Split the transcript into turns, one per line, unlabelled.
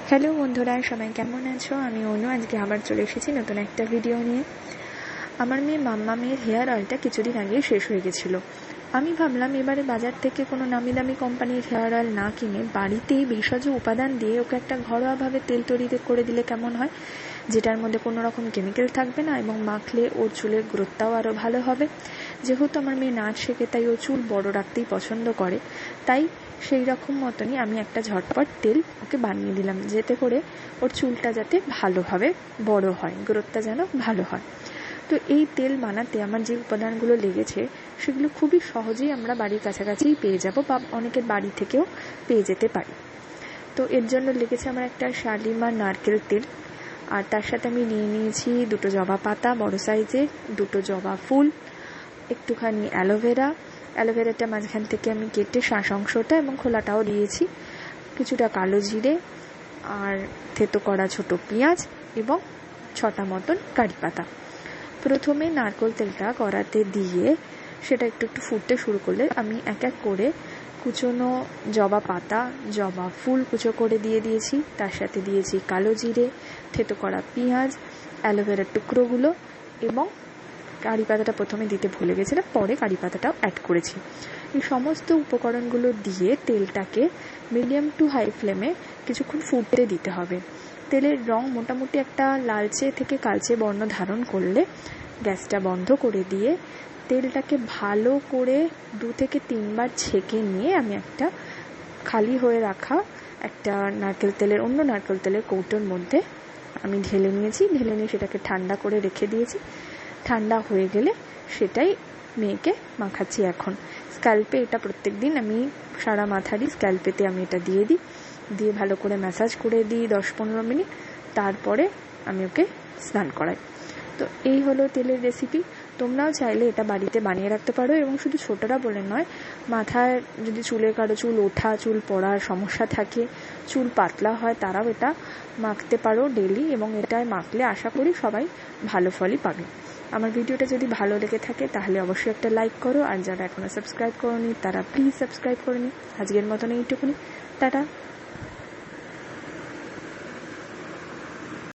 Hello বন্ধুরা, সবাই কেমন আছো? আমি অনু। আজকে আবার চলে এসেছি নতুন একটা ভিডিও নিয়ে। আমার মেয়ে মাম্মা মেয়ের হেয়ার অয়েলটা কিছুদিন আগেই শেষ হয়ে গেছিলো। আমি ভাবলাম এবারে বাজার থেকে কোনো নামি দামি কোম্পানির হেয়ার অয়েল না কিনে বাড়িতেই ভেষজ উপাদান দিয়ে ওকে একটা ঘরোয়াভাবে তেল তৈরি করে দিলে কেমন হয়, যেটার মধ্যে কোনো রকম কেমিক্যাল থাকবে না এবং মাখলে ওর চুলের গ্রোথটাও আরও ভালো হবে। যেহেতু আমার মেয়ে নাচ শেখে, তাই ও চুল বড় রাখতেই পছন্দ করে, তাই সেই রকম মতনই আমি একটা ঝটপট তেল ওকে বানিয়ে দিলাম, যাতে করে ওর চুলটা যাতে ভালোভাবে বড় হয়, গ্রোথটা যেন ভালো হয়। তো এই তেল বানাতে আমার যে উপাদানগুলো লেগেছে সেগুলো খুবই সহজেই আমরা বাড়ির কাছাকাছিই পেয়ে যাব বা অনেকের বাড়ি থেকেও পেয়ে যেতে পারি। তো এর জন্য লেগেছে আমার একটা শালিমার নারকেল তেল, আর তার সাথে আমি নিয়ে নিয়েছি 2টো জবা পাতা বড় সাইজের, 2টো জবা ফুল, একটুখানি অ্যালোভেরাটা মাঝখান থেকে আমি কেটে শ্বাস অংশটা এবং খোলাটাও দিয়েছি, কিছুটা কালো জিরে, আর থেতো করা ছোট পেঁয়াজ এবং 6টা মতন কারি পাতা। প্রথমে নারকেল তেলটা কড়াতে দিয়ে সেটা একটু একটু ফুটতে শুরু করলে আমি এক এক করে কুচোনো জবা পাতা, জবা ফুল কুচো করে দিয়ে দিয়েছি, তার সাথে দিয়েছি কালো জিরে, থেতো করা পেঁয়াজ, অ্যালোভেরার টুকরোগুলো এবং কারি পাতাটা প্রথমে দিতে ভুলে গেছিলাম, পরে কারি পাতাটাও অ্যাড করেছি। এই সমস্ত উপকরণগুলো দিয়ে তেলটাকে মিডিয়াম টু হাই ফ্লেমে কিছুক্ষণ ফুটতে দিতে হবে। তেলের রং মোটামুটি একটা লালচে থেকে কালচে বর্ণ ধারণ করলে গ্যাসটা বন্ধ করে দিয়ে তেলটাকে ভালো করে 2 থেকে 3 বার ছেঁকে নিয়ে আমি একটা খালি হয়ে রাখা একটা অন্য নারকেল তেলের কৌটোর মধ্যে আমি ঢেলে নিয়ে সেটাকে ঠান্ডা করে রেখে দিয়েছি। ঠান্ডা হয়ে গেলে সেটাই মেয়েকে মাখাচ্ছি। এখন স্ক্যাল্পে এটা প্রত্যেক দিন আমি সারা মাথারই স্ক্যাল্পেতে আমি এটা দিয়ে ভালো করে ম্যাসাজ করে দিই 10-15 মিনিট, তারপরে আমি ওকে স্নান করাই। তো এই হলো তেলের রেসিপি। তোমরাও চাইলে এটা বাড়িতে বানিয়ে রাখতে পারো এবং শুধু ছোটরা বলে নয়, মাথায় যদি কারো চুল ওঠা, চুল পড়ার সমস্যা থাকে, চুল পাতলা হয়, তারাও এটা মাখতে পারো ডেলি, এবং এটায় মাখলে আশা করি সবাই ভালো ফলই পাবে। আমার ভিডিওটা যদি ভালো লেগে থাকে তাহলে অবশ্যই একটা লাইক করো, আর যারা এখনো সাবস্ক্রাইব করোনি তারা প্লিজ সাবস্ক্রাইব করে নি। আজকের মতন এইটুকুনি, টাটা।